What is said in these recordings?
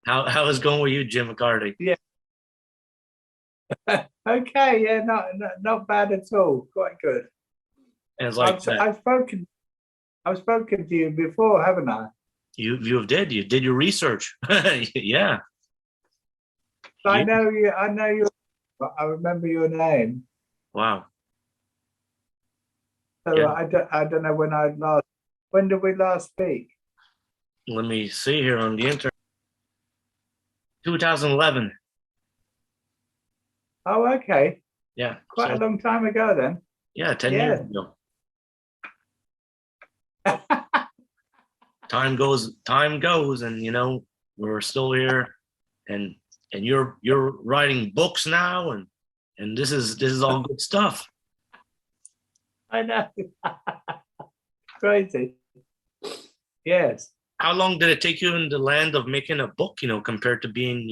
How is going with you, Jim McCarty? Yeah. Okay. Yeah. Not bad at all. Quite good. And it's like I've that. I've spoken I've spoken to you before, haven't I? You did your research. Yeah. I You, know you. I know you. I remember your name. wow. So Yeah. I don't know when I last. When did we last speak? Let me see here on the internet. 2011. Oh, okay. Yeah. Quite a So long time ago then. yeah, 10 years Yeah. ago. Time goes, and we're still here, and you're writing books now, and this is all good stuff. I know. Crazy. Yes. How long did it take you in the land of making a book, compared to being,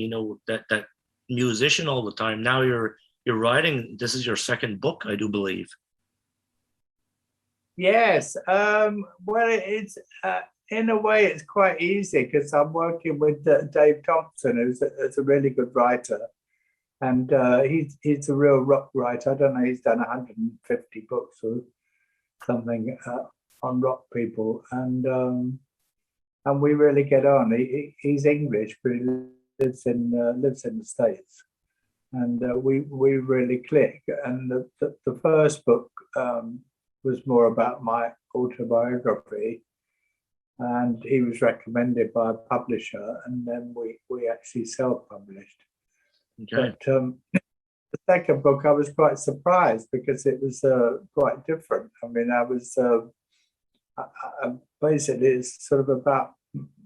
that musician all the time? Now you're writing. This is your second book, I do believe. Yes. Well, it's in a way it's quite easy because I'm working with Dave Thompson, who's a really good writer, and he's a real rock writer. I don't know. He's done 150 books or something on rock people, and we really get on. He's English, but he lives in the States, and we really click. And the first book was more about my autobiography, and he was recommended by a publisher, and then we actually self-published. Okay. But the second book, I was quite surprised because it was quite different. I mean, basically it's sort of about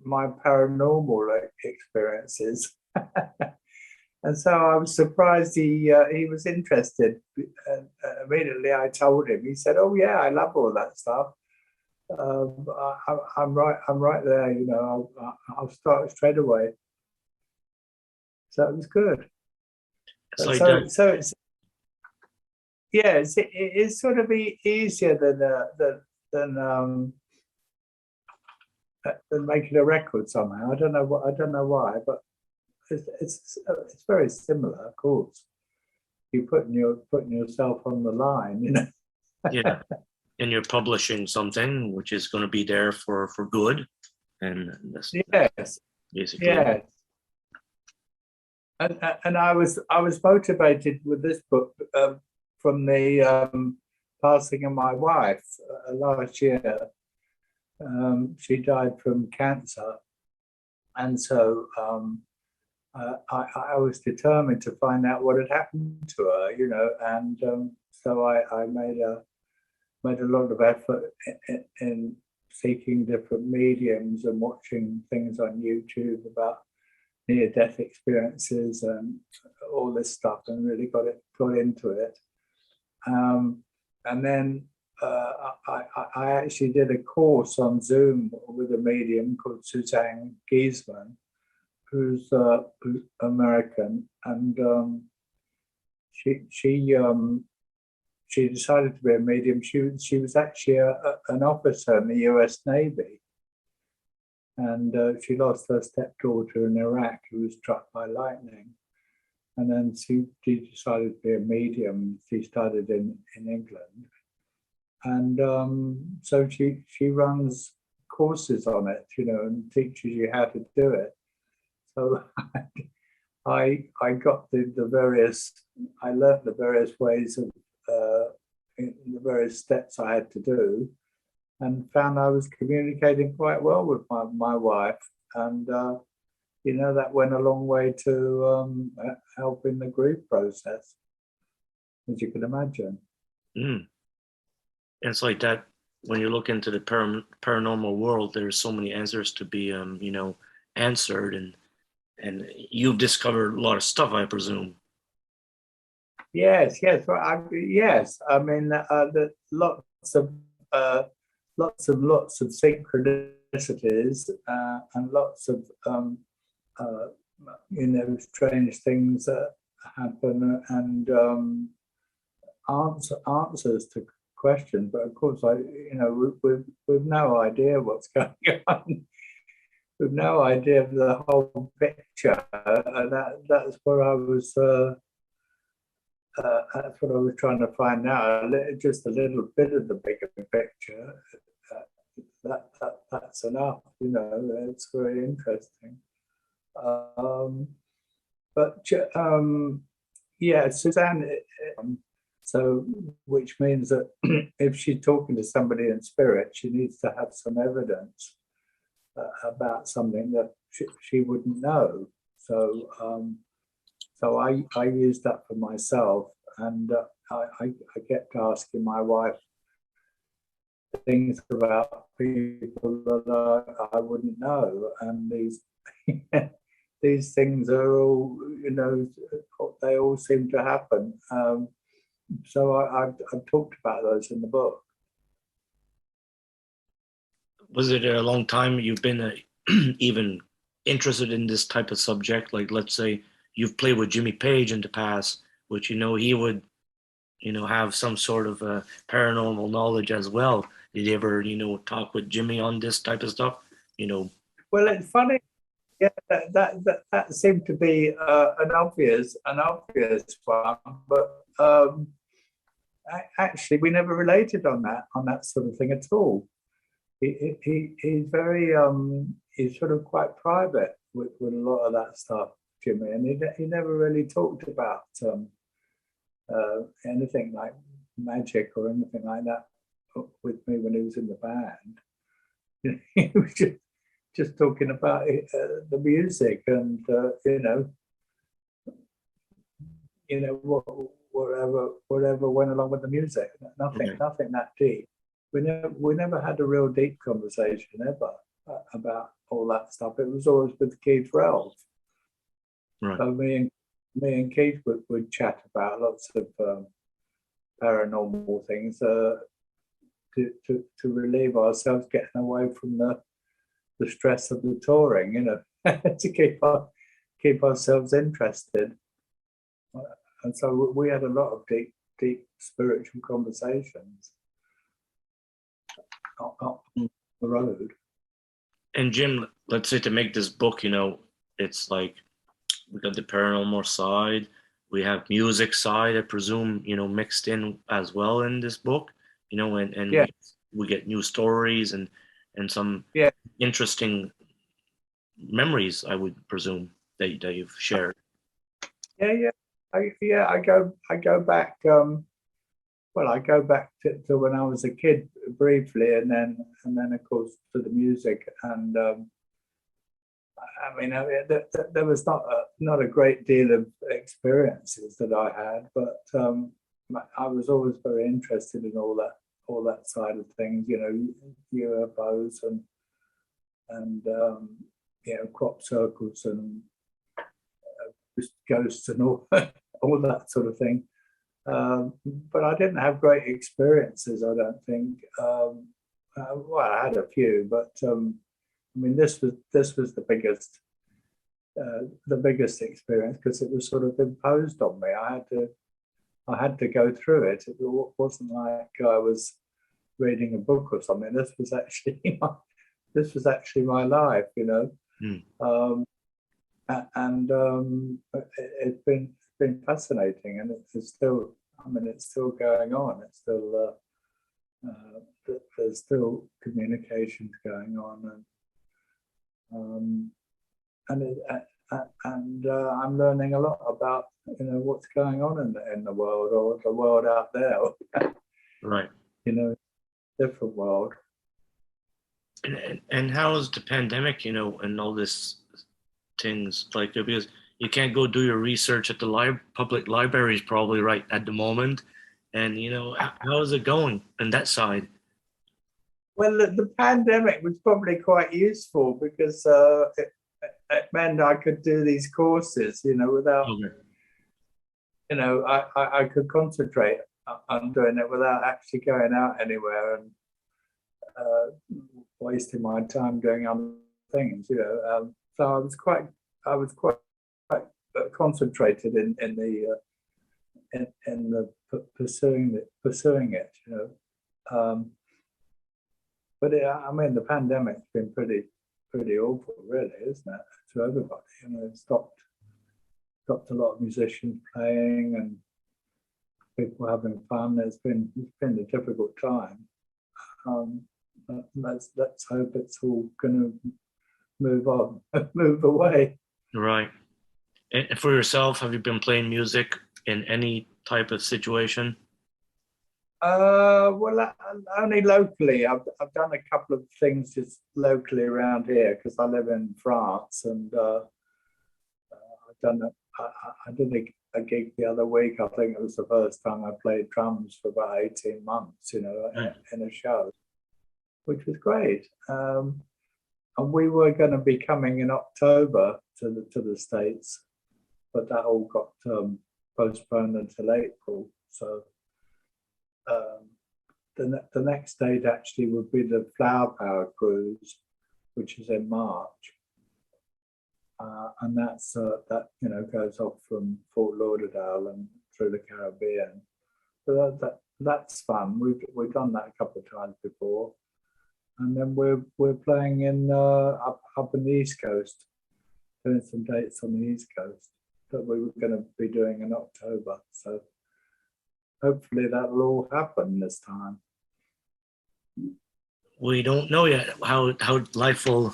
my paranormal experiences. And so I was surprised he was interested. Immediately I told him. He said, "Oh yeah, I love all that stuff. I'm right there. I'll start straight away." So it was good. It's like that. So it's yeah, it's sort of easier than making a record somehow. I don't know why, but it's very similar, of course. You're putting yourself on the line. Yeah. And you're publishing something which is going to be there for good, and that's Yes, basically it. yes. And I was motivated with this book from the passing of my wife last year. She died from cancer, and so I was determined to find out what had happened to her. And so I made a lot of effort in seeking different mediums and watching things on YouTube about near-death experiences and all this stuff, and really got into it. And then I actually did a course on Zoom with a medium called Suzanne Giesman, who's American, and she decided to be a medium. She was actually an officer in the U.S. Navy, and she lost her stepdaughter in Iraq, who was struck by lightning. And then she decided to be a medium. She started in England, and so she runs courses on it, and teaches you how to do it. So I got the various, I learned the various ways of the various steps I had to do, and found I was communicating quite well with my wife, and that went a long way to helping the grief process, as you can imagine. Mm. It's like that when you look into the paranormal world. There's so many answers to be answered, and you've discovered a lot of stuff, I presume. Yes, yes, well, yes. I mean, the uh, lots of synchronicities and lots of uh, strange things that happen, and answers to questions. But of course, we've no idea what's going on. with no idea of the whole picture. That's what I was. That's what I was trying to find out. Just a little bit of the bigger picture. That's enough. It's very interesting. But yeah, Suzanne. So, which means that if she's talking to somebody in spirit, she needs to have some evidence about something that she wouldn't know. So I used that for myself, and I kept asking my wife things about people that I wouldn't know, and these things are all, they all seem to happen. So I've talked about those in the book. Was it a long time you've been even interested in this type of subject? Like, let's say you've played with Jimmy Page in the past, which he would, have some sort of paranormal knowledge as well. Did you ever, talk with Jimmy on this type of stuff? Well, it's funny. Yeah, that seemed to be an obvious one, but actually we never related on that sort of thing at all. He's very he's sort of quite private with a lot of that stuff, Jimmy, and he never really talked about anything like magic or anything like that with me when he was in the band. He was just talking about the music and whatever went along with the music. Nothing that deep. We never had a real deep conversation ever about all that stuff. It was always with Keith Ralph. Right. So me and Keith would chat about lots of paranormal things to relieve ourselves, getting away from the stress of the touring, to keep ourselves interested. And so we had a lot of deep spiritual conversations on the road. And Jim, let's say to make this book, it's like we got the paranormal side, we have music side, I presume, mixed in as well in this book, and Yeah. we get new stories and some interesting memories, I would presume, that you've shared. Yeah. I go back. I go back to when I was a kid briefly, and then of course to the music. And there was not a great deal of experiences that I had, but I was always very interested in all that side of things. UFOs and crop circles and ghosts and all that sort of thing. But I didn't have great experiences, I don't think. I had a few, but this was the biggest experience because it was sort of imposed on me. I had to go through it. It wasn't like I was reading a book or something. This was actually my life, and it's been fascinating, and it's still going on. It's still there's still communications going on, and I'm learning a lot about what's going on in the world, or the world out there. Right. Different world. And how is the pandemic, and all this things like, because you can't go do your research at the public libraries probably right at the moment, and how is it going on that side? Well, the pandemic was probably quite useful because it meant I could do these courses, without, I could concentrate on doing it without actually going out anywhere and wasting my time doing other things, So I was quite concentrated in the pursuing it, But the pandemic's been pretty pretty awful, really, isn't it, to everybody? You know, it stopped a lot of musicians playing and people having fun. It's been a difficult time. But let's hope it's all going to move on, move away. Right. And for yourself, have you been playing music in any type of situation? Well, only locally. I've done a couple of things just locally around here because I live in France, and I've done I did a gig the other week. I think it was the first time I played drums for about 18 months, you know, in a show, which was great. And we were going to be coming in October to the States, but that all got postponed until April. So the next date actually would be the Flower Power cruise, which is in March, and that goes off from Fort Lauderdale and through the Caribbean. So that's fun. We've done that a couple of times before, and then we're playing in up in the East Coast, doing some dates on the East Coast that we were going to be doing in October. So hopefully that'll all happen this time. We don't know yet how life will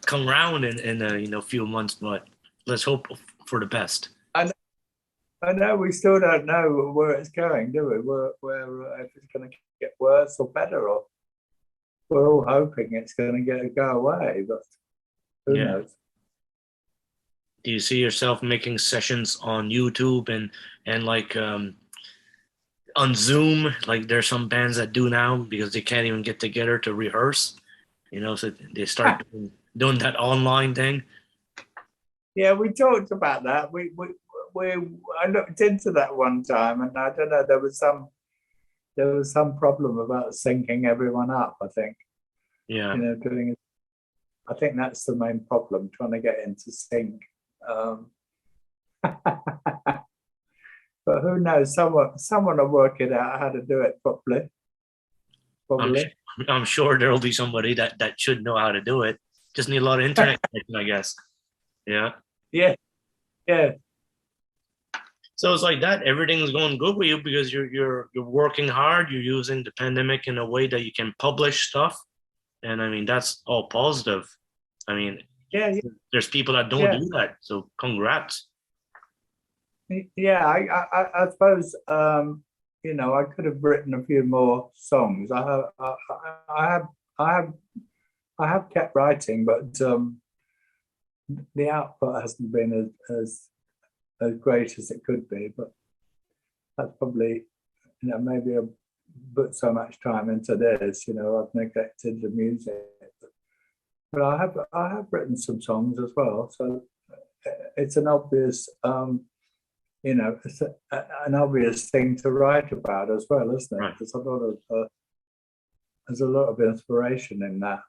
come around in a few months, but let's hope for the best. I know we still don't know where it's going, do we? Where if it's going to get worse or better, or we're all hoping it's going to go away, but who knows? Do you see yourself making sessions on YouTube and like on Zoom, like there's some bands that do now because they can't even get together to rehearse, so they start doing that online thing. Yeah, we talked about that. I looked into that one time, and I don't know, there was some problem about syncing everyone up, I think. Yeah. Doing it. I think that's the main problem, trying to get into sync. But who knows? Someone will work it out how to do it properly. Probably. I'm sure there'll be somebody that should know how to do it. Just need a lot of internet connection, I guess. Yeah. Yeah. Yeah. So it's like that. Everything's going good with you because you're working hard. You're using the pandemic in a way that you can publish stuff, and I mean that's all positive. I mean, yeah. There's people that don't do that. So congrats. Yeah, I suppose I could have written a few more songs. I have kept writing, but the output hasn't been as great as it could be. But that's probably maybe I've put so much time into this. I've neglected the music. But I have written some songs as well. So it's an obvious. It's an obvious thing to write about as well, isn't it? Right. There's a lot of inspiration in that,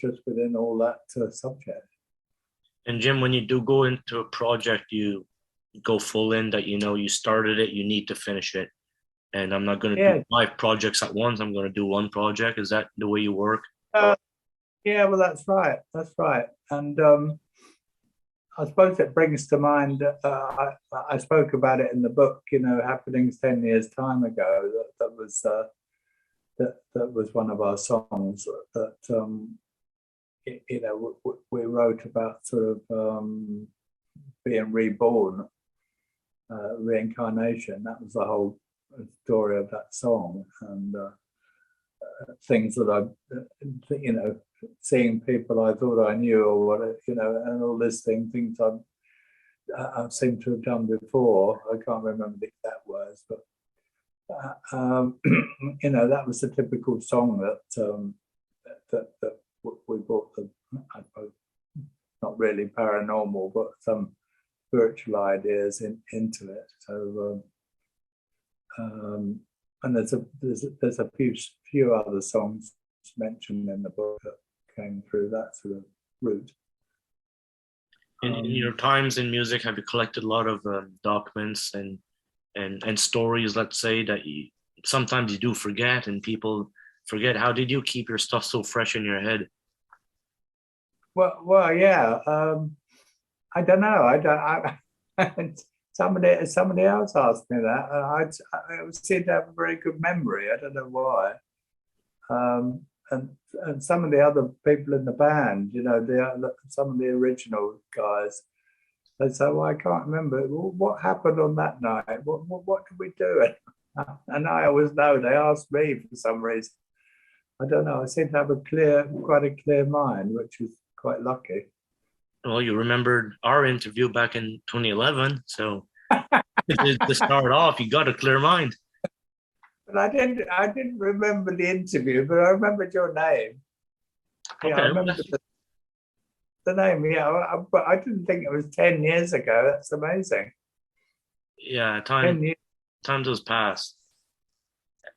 just within all that subject. And Jim, when you do go into a project, you go full in that you started it, you need to finish it. And I'm not going to do 5 projects at once. I'm going to do one project. Is that the way you work? Yeah, well, that's right. That's right. And I suppose it brings to mind, I spoke about it in the book, happenings 10 years time ago. That was one of our songs that, we wrote about sort of being reborn, reincarnation. That was the whole story of that song. And things that I, seeing people I thought I knew or what, and all this things I seem to have done before. I can't remember the exact words, but that was the typical song that we brought I suppose, not really paranormal, but some spiritual ideas into it. So, and there's a few other songs mentioned in the book that came through that sort of route. In your times in music, have you collected a lot of documents and stories, let's say, that sometimes you do forget and people forget? How did you keep your stuff so fresh in your head? Yeah. I don't know. I don't. Somebody else asked me that. I seem to have a very good memory. I don't know why. Um, and some of the other people in the band, some of the original guys, they say, "Well, I can't remember what happened on that night. What did we do?" And I always know they asked me for some reason. I don't know. I seem to have quite a clear mind, which is quite lucky. Well, you remembered our interview back in 2011, so to start off, you got a clear mind. But I didn't remember the interview, but I remembered your name. Yeah, I Okay, remember the name. Yeah, but I didn't think it was 10 years ago. That's amazing. yeah, 10 years. time does pass.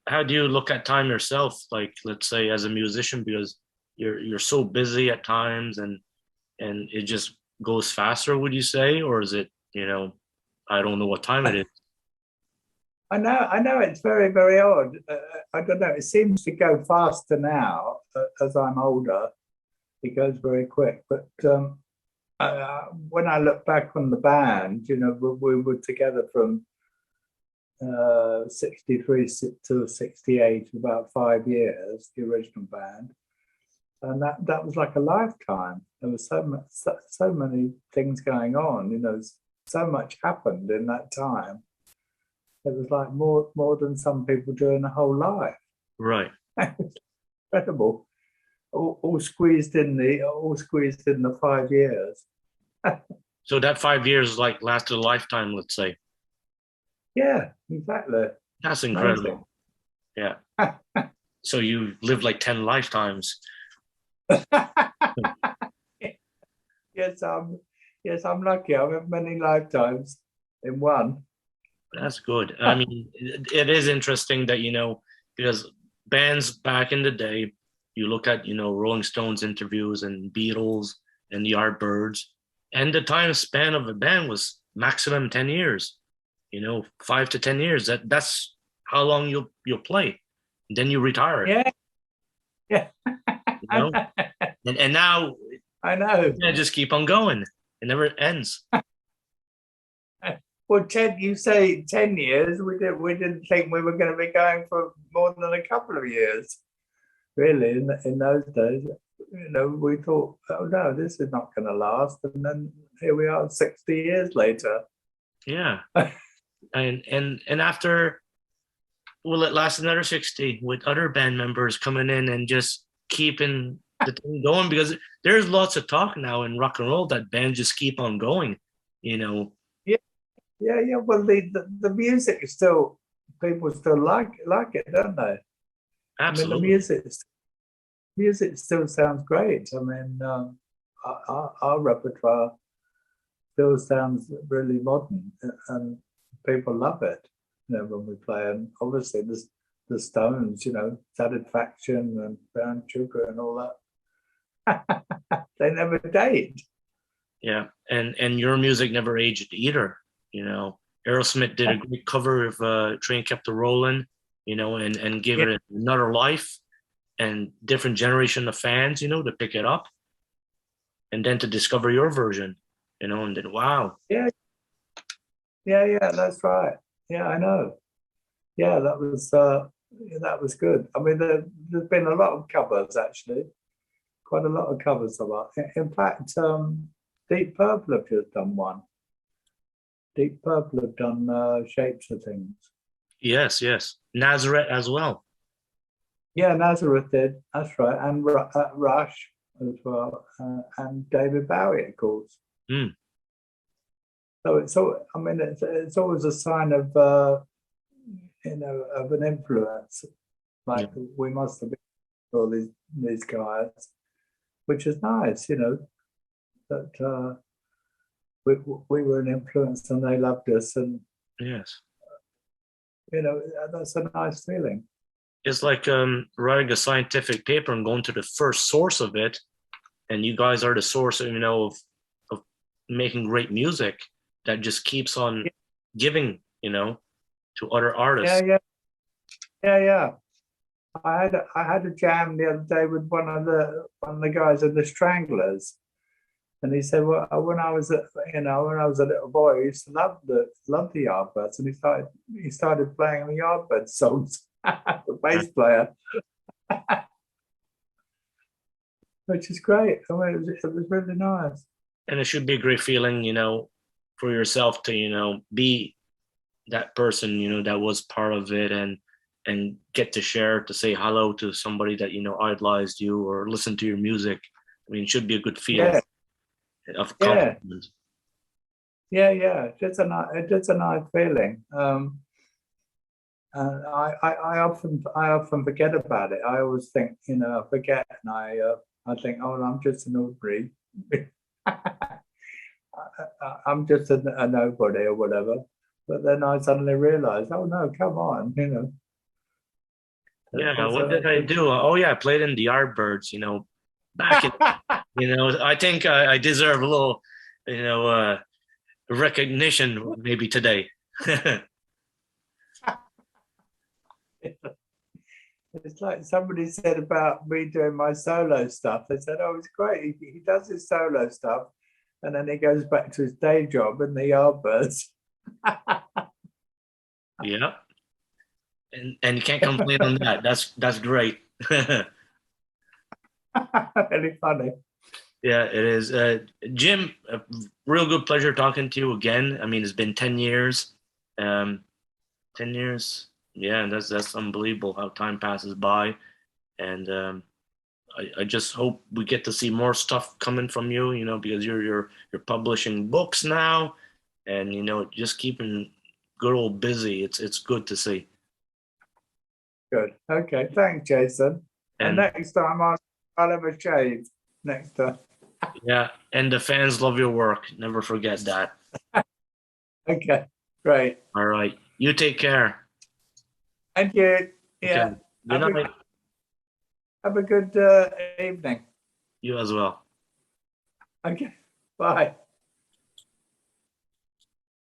How do you look at time yourself? Like, let's say, as a musician, because you're so busy at times, and it just goes faster. Would you say, or is it, I don't know what time it is. I know. It's very, very odd. I don't know. It seems to go faster now as I'm older. It goes very quick. But when I look back on the band, we were together from 63 to 68, about 5 years, the original band. And that was like a lifetime. There was so many things going on, so much happened in that time. It was like more than some people do in a whole life. Right. Incredible. All squeezed in the 5 years. So that 5 years like lasted a lifetime, let's say. Yeah, exactly. That's Amazing. incredible. Yeah. So you lived like 10 lifetimes. Yes, I'm lucky. I've had many lifetimes in one. That's good. I mean, it is interesting that, because bands back in the day, you look at, Rolling Stones interviews and Beatles and the Yardbirds, and the time span of a band was maximum 10 years, 5 to 10 years. That's how long you'll play. Then you retire, Yeah, yeah. you know? And now I know. you just keep on going. It never ends. Well, you say 10 years. We didn't think we were going to be going for more than a couple of years, really, in those days. We thought, oh no, this is not going to last. And then here we are 60 years later. Yeah. And after, will it last another 60 with other band members coming in and just keeping the thing going? Because there's lots of talk now in rock and roll that bands just keep on going, Yeah, yeah. Well, the music is still, people still like it, don't they? I mean, the Absolutely. music still sounds great. I mean, our repertoire still sounds really modern, and people love it. When we play, and obviously there's the Stones, Satisfaction and Brown Sugar and all that. They never date. Yeah. And your music never aged either, Aerosmith did a great cover of Train Kept a Rolling, and gave Yeah, it another life and different generation of fans, to pick it up and then to discover your version, and then wow. yeah, yeah. That's right. Yeah, I know. Yeah, that was good. I mean, there's been a lot of covers actually, quite a lot of covers of art. In fact, Deep Purple have just done one. Deep Purple have done Shapes of Things. Yes, yes. Nazareth as well. Yeah, Nazareth did. That's right, and Rush as well, and David Bowie, of course. Mm, So I mean, it's always a sign of of an influence. yeah. Like we must have been all these guys, which is nice, that we were an influence and they loved us, and Yes. that's a nice feeling. It's like writing a scientific paper and going to the first source of it, and you guys are the source, of making great music that just keeps on giving, to other Yeah, artists. yeah. I had a jam the other day with one of the guys in the Stranglers, And he said, well, when I was a little boy, I used to love the Yardbirds, and he started playing the Yardbirds songs, the bass player, which is great. I mean, it was really nice. And it should be a great feeling, for yourself to, be that person, that was part of it, and get to share, to say hello to somebody that, idolized you or listen to your music. I mean, it should be a good feeling Yeah, of yeah, accomplishment. yeah. It's a nice feeling. And I often forget about it. I always think, I forget, and I think, oh, I'm just an ordinary. I'm just a nobody or whatever. But then I suddenly realized, oh no, come on, Yeah, there's what did I do? Oh yeah, I played in the Yardbirds, back in, I think I deserve a little, recognition maybe today. It's like somebody said about me doing my solo stuff. They said, oh, it's great. He does his solo stuff, and then he goes back to his day job in the Yardbirds. Yeah. And you can't complain on that. That's great. Really funny. Yeah, it is. Jim, a real good pleasure talking to you again. I mean, it's been 10 years. 10 years. Yeah, and that's unbelievable how time passes by. And I just hope we get to see more stuff coming from you, because you're publishing books now, and just keeping good old busy. It's good to see. Good. Okay. Thanks, Jason. And And next time I'll have a shave. Next time. yeah, and the fans love your work. Never forget that. Okay. Great. All right. You take care. Thank you. Okay. Yeah. Good night. Have a good evening. You as well. Okay. Bye.